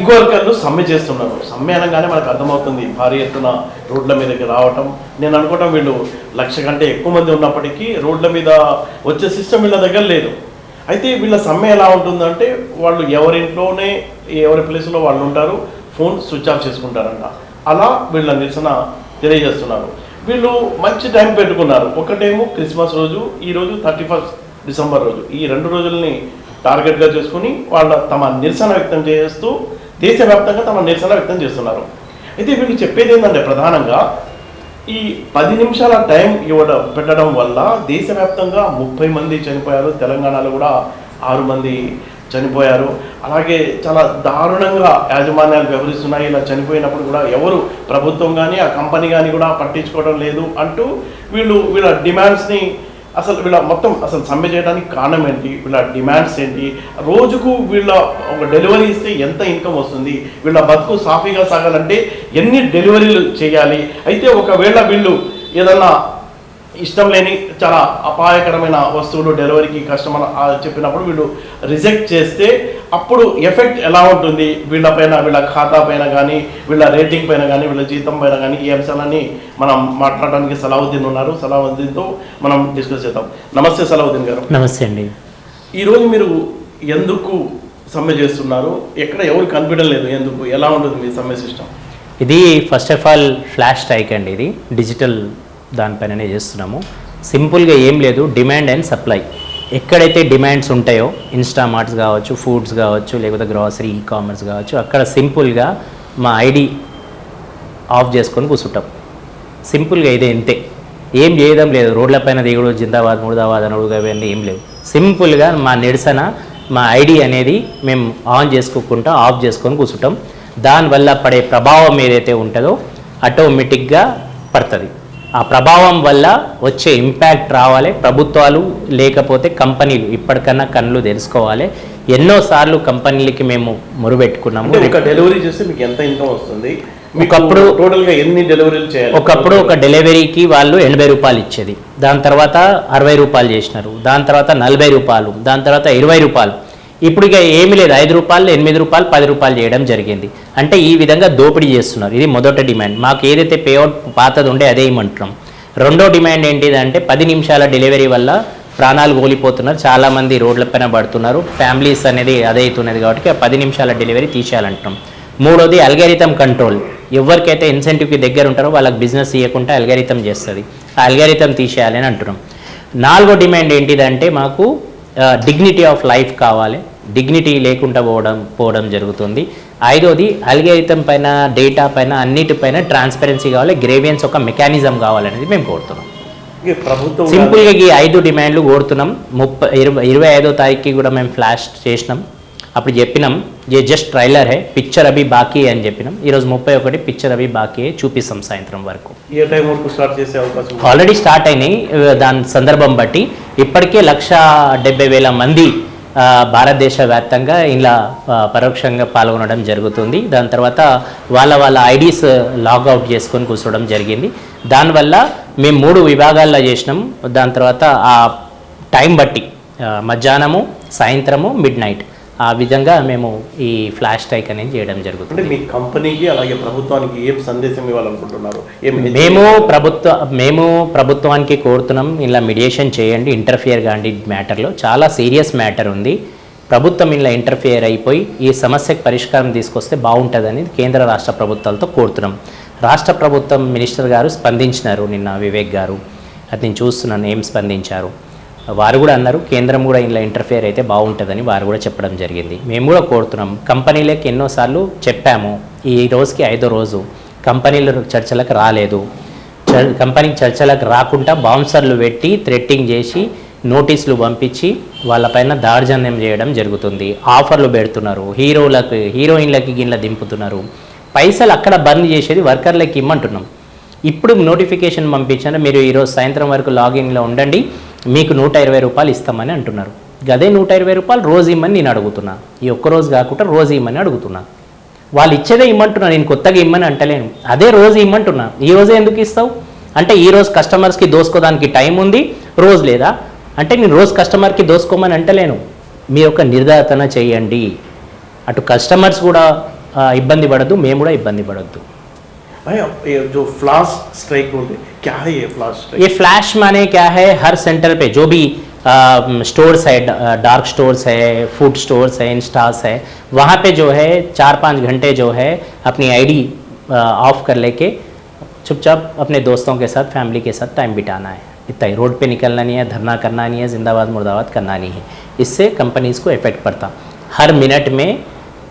Gig వర్కర్లు సమ్మె చేస్తున్నారు. సమ్మె అనగానే మనకు అర్థమవుతుంది భారీ ఎత్తున రోడ్ల మీదకి రావటం. నేను అనుకోవటం వీళ్ళు 1,00,000 కంటే ఎక్కువ మంది ఉన్నప్పటికీ రోడ్ల మీద వచ్చే సిస్టమ్ వీళ్ళ దగ్గర లేదు. అయితే వీళ్ళ సమ్మె ఎలా ఉంటుందంటే వాళ్ళు ఎవరింట్లోనే ఎవరి ప్లేస్లో వాళ్ళు ఉంటారు, ఫోన్ స్విచ్ ఆఫ్ చేసుకుంటారంట. అలా వీళ్ళ నిరసన తెలియజేస్తున్నారు. వీళ్ళు మంచి టైం పెట్టుకున్నారు. ఒకటేమో క్రిస్మస్ రోజు, ఈరోజు 31 డిసెంబర్ రోజు. ఈ 2 రోజుల్ని టార్గెట్గా చేసుకుని తమ నిరసన వ్యక్తం చేస్తూ దేశవ్యాప్తంగా తమ నిరసన వ్యక్తం చేస్తున్నారు. అయితే వీళ్ళు చెప్పేది ఏంటంటే ప్రధానంగా ఈ 10 నిమిషాల టైం పెట్టడం వల్ల దేశవ్యాప్తంగా 30 మంది చనిపోయారు. తెలంగాణలో కూడా 6 మంది చనిపోయారు. అలాగే చాలా దారుణంగా యాజమాన్యాలు వ్యవహరిస్తున్నాయి. ఇలా చనిపోయినప్పుడు కూడా ఎవరు ప్రభుత్వం కానీ ఆ కంపెనీ కానీ కూడా పట్టించుకోవడం లేదు అంటూ వీళ్ళ డిమాండ్స్ని అసలు సమ్మె చేయడానికి కారణం ఏంటి, వీళ్ళ డిమాండ్స్ ఏంటి, రోజుకు వీళ్ళ ఒక డెలివరీ ఇస్తే ఎంత ఇన్కమ్ వస్తుంది, వీళ్ళ బతుకు సాఫీగా సాగాలంటే ఎన్ని డెలివరీలు చేయాలి. అయితే ఒకవేళ వీళ్ళు ఏదన్నా ఇష్టం లేని చాలా అపాయకరమైన వస్తువులు డెలివరీకి కస్టమర్ చెప్పినప్పుడు వీళ్ళు రిజెక్ట్ చేస్తే అప్పుడు ఎఫెక్ట్ ఎలా ఉంటుంది వీళ్ళపైన, వీళ్ళ ఖాతా పైన కానీ, వీళ్ళ రేటింగ్ పైన కానీ, వీళ్ళ జీతం పైన కానీ, ఈ అంశాలన్నీ మనం మాట్లాడడానికి సలావుద్దీన్ ఉన్నారు. సలావుద్దీన్తో మనం డిస్కస్ చేద్దాం. నమస్తే సలావుద్దీన్ గారు. నమస్తే అండి. ఈరోజు మీరు ఎందుకు సమ్మె చేస్తున్నారు? ఎక్కడ ఎవరు కనిపించడం లేదు, ఎందుకు, ఎలా ఉంటుంది మీ సమ్మె సిస్టమ్? ఇది first of all flash strike అండి. ఇది డిజిటల్ దానిపైననే చేస్తున్నాము. సింపుల్గా ఏం లేదు, డిమాండ్ అండ్ సప్లై. ఎక్కడైతే డిమాండ్స్ ఉంటాయో, ఇన్స్టామార్ట్స్ కావచ్చు, ఫుడ్స్ కావచ్చు, లేకపోతే గ్రాసరీ, ఈ కామర్స్ కావచ్చు, అక్కడ సింపుల్గా మా ఐడి ఆఫ్ చేసుకొని కూర్చుంటాం. సింపుల్గా ఇదే ఇంతే, ఏం చేయడం లేదు. రోడ్లపైన దిగుడు, జిందాబాద్ ముర్దాబాద్ అనుడు అవన్నీ ఏం లేవు. సింపుల్గా మా నిరసన, మా ఐడి అనేది మేము ఆన్ చేసుకోకుండా ఆఫ్ చేసుకొని కూర్చుంటాం. దానివల్ల పడే ప్రభావం ఏదైతే ఉంటుందో ఆటోమేటిక్గా పడుతుంది. ఆ ప్రభావం వల్ల వచ్చే ఇంపాక్ట్ రావాలి. ప్రభుత్వాలు లేకపోతే కంపెనీలు ఇప్పటికన్నా కళ్ళు తెలుసుకోవాలి. ఎన్నోసార్లు కంపెనీలకి మేము మొరుపెట్టుకున్నాము. డెలివరీ చేస్తే మీకు ఎంత ఇన్కమ్ వస్తుంది? ఒకప్పుడు టోటల్గా ఎన్ని డెలివరీలు చేయాలి? ఒకప్పుడు ఒక డెలివరీకి వాళ్ళు 80 రూపాయలు ఇచ్చేది. దాని తర్వాత 60 రూపాయలు చేసినారు. దాని తర్వాత 40 రూపాయలు, దాని తర్వాత 20 రూపాయలు. ఇప్పుడు ఇక ఏమీ లేదు, 5 రూపాయలు, 8 రూపాయలు, 10 రూపాయలు చేయడం జరిగింది. అంటే ఈ విధంగా దోపిడీ చేస్తున్నారు. ఇది మొదటి డిమాండ్. మాకు ఏదైతే పేఅవుట్ పాతది ఉండే అదే ఇమ్మంటున్నాం. రెండో డిమాండ్ ఏంటిదంటే 10 నిమిషాల డెలివరీ వల్ల ప్రాణాలు కోల్పోతున్నారు, చాలామంది రోడ్లపైన పడుతున్నారు, ఫ్యామిలీస్ అనేది అదే అవుతున్నది. కాబట్టి ఆ 10 నిమిషాల డెలివరీ తీసేయాలంటున్నాం. మూడోది అల్గారిథం కంట్రోల్. ఎవరికైతే ఇన్సెంటివ్కి దగ్గర ఉంటారో వాళ్ళకి బిజినెస్ ఇవ్వకుండా అల్గారిథం చేస్తుంది. ఆ అల్గారిథం తీసేయాలని అంటున్నాం. నాలుగో డిమాండ్ ఏంటిదంటే మాకు డిగ్నిటీ ఆఫ్ లైఫ్ కావాలి. డిగ్నిటీ లేకుండా పోవడం జరుగుతుంది. ఐదోది అల్గారిథం పైన, డేటా పైన, అన్నిటిపైన ట్రాన్స్పరెన్సీ కావాలి. గ్రేవియన్స్ ఒక మెకానిజం కావాలనేది మేము కోరుతున్నాం. సింపుల్గా ఈ 5 డిమాండ్లు కోరుతున్నాం. 25వ తారీఖుకి కూడా మేము ఫ్లాష్ చేసినాం. అప్పుడు చెప్పినాం ఏ జస్ట్ ట్రైలర్ హే, పిక్చర్ అభి బాకీ అని చెప్పినాం. ఈరోజు 31 పిక్చర్ అభి బాకీ చూపిస్తాం సాయంత్రం వరకు. ఏ టైం వరకు స్టార్ట్ చేసే అవకాశం? ఆల్రెడీ స్టార్ట్ అయినాయి. దాని సందర్భం బట్టి ఇప్పటికే 170,000 మంది భారతదేశ వ్యాప్తంగా ఇలా పరోక్షంగా పాల్గొనడం జరుగుతుంది. దాని తర్వాత వాళ్ళ ఐడీస్ లాగౌట్ చేసుకొని కూర్చోవడం జరిగింది. దానివల్ల మేము 3 విభాగాల్లో చేసినాం. దాని తర్వాత ఆ టైం బట్టి మధ్యాహ్నము, సాయంత్రము, మిడ్ నైట్, ఆ విధంగా మేము ఈ ఫ్లాష్ స్ట్రైక్ అనేది చేయడం జరుగుతుంది. అంటే మీ కంపెనీకి అలాగే ప్రభుత్వానికి ఏం సందేశం ఇవ్వాలనుకుంటున్నారు? మేము ప్రభుత్వానికి కోరుతున్నాం, ఇలా మీడియేషన్ చేయండి, ఇంటర్ఫియర్ కాండి. మ్యాటర్లో చాలా సీరియస్ మ్యాటర్ ఉంది. ప్రభుత్వం ఇలా ఇంటర్ఫియర్ అయిపోయి ఈ సమస్యకు పరిష్కారం తీసుకొస్తే బాగుంటుందని కేంద్ర రాష్ట్ర ప్రభుత్వాలతో కోరుతున్నాం. రాష్ట్ర ప్రభుత్వం మినిస్టర్ గారు స్పందించినారు నిన్న, వివేక్ గారు. అది నేను చూస్తున్నాను ఏం స్పందించారు. వారు కూడా అన్నారు కేంద్రం కూడా ఇలా ఇంటర్ఫియర్ అయితే బాగుంటుందని వారు కూడా చెప్పడం జరిగింది. మేము కూడా కోరుతున్నాం. కంపెనీలకు ఎన్నోసార్లు చెప్పాము, ఈ రోజుకి 5వ రోజు కంపెనీలు చర్చలకు రాలేదు. కంపెనీకి చర్చలకు రాకుండా బౌన్సర్లు పెట్టి థ్రెట్టింగ్ చేసి నోటీసులు పంపించి వాళ్ళపైన దౌర్జన్యం చేయడం జరుగుతుంది. ఆఫర్లు పెడుతున్నారు, హీరోయిన్లకి గిన్నె దింపుతున్నారు. పైసలు అక్కడ బంద్ చేసేది వర్కర్లకి ఇమ్మంటున్నాం. ఇప్పుడు నోటిఫికేషన్ పంపించాను, మీరు ఈరోజు సాయంత్రం వరకు లాగిన్లో ఉండండి, మీకు 120 రూపాయలు ఇస్తామని అంటున్నారు. అదే 120 రూపాయలు రోజు ఇమ్మని నేను అడుగుతున్నా. ఈ ఒక్కరోజు కాకుండా రోజు ఇమ్మని అడుగుతున్నా. వాళ్ళు ఇచ్చేదే ఇమ్మంటున్నా, నేను కొత్తగా ఇమ్మని అంటలేను. అదే రోజు ఇమ్మంటున్నా. ఈ రోజే ఎందుకు ఇస్తావు అంటే ఈరోజు కస్టమర్స్కి దోసుకోవడానికి టైం ఉంది, రోజు లేదా అంటే నేను రోజు కస్టమర్కి దోసుకోమని అంటలేను. మీ యొక్క నిర్ధారణ చేయండి. అటు కస్టమర్స్ కూడా ఇబ్బంది పడద్దు, మేము కూడా ఇబ్బంది పడద్దు. भाई अब ये जो फ्लैश स्ट्राइक बोलते हैं, क्या है ये फ्लैश स्ट्राइक? ये फ्लैश माने क्या है, हर सेंटर पे जो भी स्टोर्स है, डार्क स्टोर्स है, फूड स्टोर्स है, इंस्टास है, वहाँ पे जो है 4-5 घंटे जो है अपनी आईडी ऑफ कर लेके चुपचाप अपने दोस्तों के साथ, फैमिली के साथ टाइम बिताना है. इतना ही. रोड पे निकलना नहीं है, धरना करना नहीं है, जिंदाबाद मुर्दाबाद करना नहीं है. इससे कंपनीज को इफेक्ट पड़ता. हर मिनट में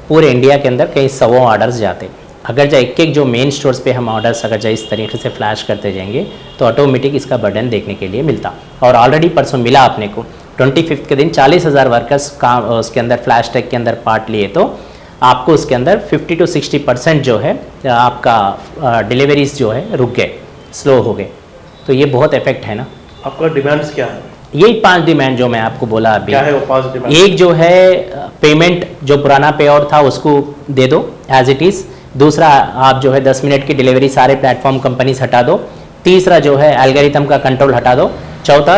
पूरे इंडिया के अंदर कई 100 ऑर्डर्स जाते. अगर जो एक जो मेन स्टोर्स पे हम ऑर्डर्स अगर जो इस तरीके से फ्लैश करते जाएंगे तो ऑटोमेटिक इसका बर्डन देखने के लिए मिलता. और ऑलरेडी परसों मिला अपने को 25 के दिन 40,000 वर्कर्स काम उसके अंदर फ्लैश टैग के अंदर पार्ट लिए, तो आपको उसके अंदर 50-60% जो है आपका डिलीवरीज जो है रुक गए, स्लो हो गए. तो ये बहुत इफेक्ट है ना. आपका डिमांड्स क्या है? यही 5 डिमांड जो मैं आपको बोला अभी. क्या है वो 5 डिमांड? एक जो है पेमेंट जो पुराना पे आउट था उसको दे दो एज इट इज़. दूसरा, आप जो है 10 मिनट की डिलीवरी सारे प्लेटफॉर्म कंपनीज हटा दो. तीसरा जो है एल्गोरिथम का कंट्रोल हटा दो. चौथा,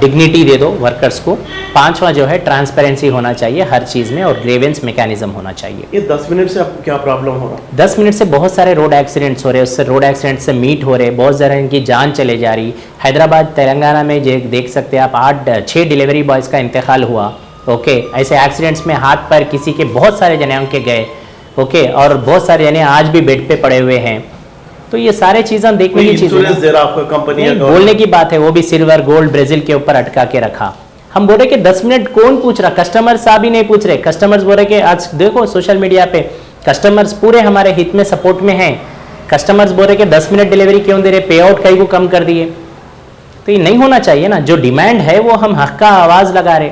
डिग्निटी दे दो वर्कर्स को. पांचवा जो है ट्रांसपेरेंसी होना चाहिए हर चीज़ में और ग्रेवेंस मैकेनिज्म होना चाहिए. ये 10 मिनट से आपको क्या प्रॉब्लम हो रहा है? 10 मिनट से बहुत सारे रोड एक्सीडेंट्स हो रहे हैं, उससे रोड एक्सीडेंट से मीट हो रहे, बहुत ज़्यादा इनकी जान चले जा रही. हैदराबाद तेलंगाना में देख सकते हैं आप 8-6 डिलीवरी बॉयज़ का इंतकाल हुआ. ओके, ऐसे एक्सीडेंट्स में हाथ पर किसी के बहुत सारे जने के गए. ओके, और बहुत सारे जने आज भी बेड पे पड़े हुए हैं. तो ये सारे चीज़ें देखने की चीज़ें. इंश्योरेंस दे रहा आपको कंपनी? बोलने की बात है, वो भी सिल्वर गोल्ड ब्राजील के ऊपर अटका के रखा. हम बोल रहे कि 10 मिनट कौन पूछ रहा, कस्टमर साहब ही नहीं पूछ रहे. कस्टमर्स बोल रहे कि आज देखो सोशल मीडिया पे कस्टमर्स पूरे हमारे हित में सपोर्ट में हैं. कस्टमर्स बोल रहे कि 10 मिनट डिलीवरी क्यों दे रहे, पे आउट कई को कम कर दिए. तो ये नहीं होना चाहिए ना. जो डिमांड है वो हम हक का आवाज़ लगा रहे,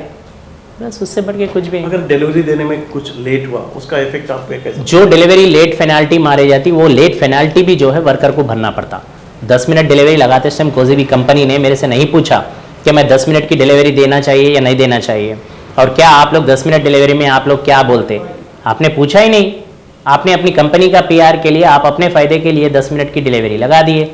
बस उससे बढ़ के कुछ भी. अगर डिलीवरी देने में कुछ लेट हुआ उसका इफेक्ट आप पे कैसे? जो डिलीवरी लेट पेनाल्टी मारी जाती, वो लेट पेनाल्टी भी जो है वर्कर को भरना पड़ता. 10 मिनट डिलीवरी लगाते टाइम कोई भी कंपनी ने मेरे से नहीं पूछा कि मैं 10 मिनट की डिलीवरी देना चाहिए या नहीं देना चाहिए, और क्या आप लोग 10 मिनट डिलीवरी में आप लोग क्या बोलते. आपने पूछा ही नहीं. आपने अपनी कंपनी का PR के लिए, आप अपने फ़ायदे के लिए 10 मिनट की डिलीवरी लगा दिए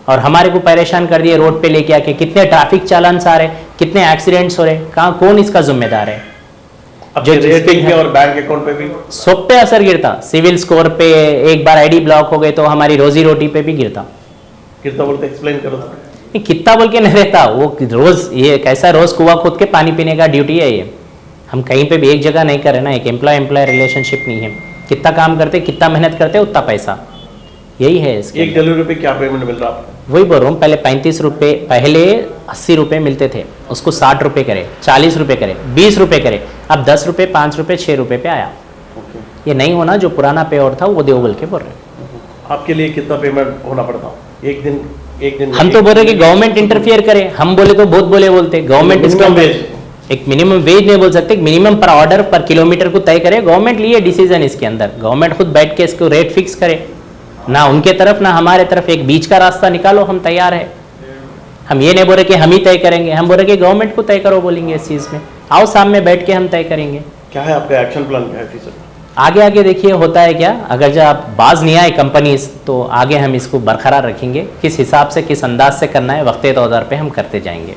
और हमारे को परेशान कर दिए. रोड पे लेके आके कितने ट्रैफिक चालान्स आ रहे, कितने एक्सीडेंट्स हो रहे, कहाँ कौन इसका जिम्मेदार है? जो रेटिंग पे और बैंक अकाउंट पे भी सब पे असर गिरता. सिविल स्कोर पे एक बार आईडी ब्लॉक हो गए तो हमारी रोजी रोटी पे भी गिरता. कितना बोलते एक्सप्लेन करो तो. नहीं, कितना बोल के नहीं रहता. वो रोज ये कैसा रोज कुआं खोद के पानी पीने का ड्यूटी है ये. हम कहीं पे भी एक जगह नहीं कर रहे ना. एक एम्प्लॉय रिलेशनशिप नहीं है. कितना काम करते, कितना मेहनत करते, उतना पैसा. यही है इसके. एक डिलीवरी पे क्या पेमेंट मिल रहा है आपको? वही बोल रहा हूँ, पहले 35 रुपये, पहले 80 रुपये मिलते थे, उसको 60 रुपये करे, 40 रुपये करे, 20 रुपये करे, अब 10 रुपये, 5 रुपये, 6 रुपये पे आया. ये नहीं होना. जो पुराना पे और था वो दो बोल के बोल रहे. आपके लिए कितना पेमेंट होना पड़ता? एक दिन हम तो बोल रहे कि गवर्नमेंट इंटरफियर करे. हम बोले तो बहुत बोलते. गवर्नमेंट इसका एक मिनिमम वेज नहीं बोल सकते, मिनिमम पर ऑर्डर पर किलोमीटर को तय करे. गवर्नमेंट लिए डिसीजन इसके अंदर. गवर्नमेंट खुद बैठ के इसको रेट फिक्स करे. ना उनके तरफ ना हमारे तरफ, एक बीच का रास्ता निकालो. हम तैयार है. हम ये नहीं बोल रहे कि हम ही तय करेंगे. हम बोल रहे कि गवर्नमेंट को तय करो बोलेंगे इस चीज़ में. आओ सामने बैठ के हम तय करेंगे. क्या है आपका एक्शन प्लान? क्या है फीसद? आगे देखिए होता है क्या. अगर जब आप बाज नहीं आए कंपनीज तो आगे हम इसको बरकरार रखेंगे. किस हिसाब से, किस अंदाज से करना है, वक्ते तौर पे हम करते जाएंगे.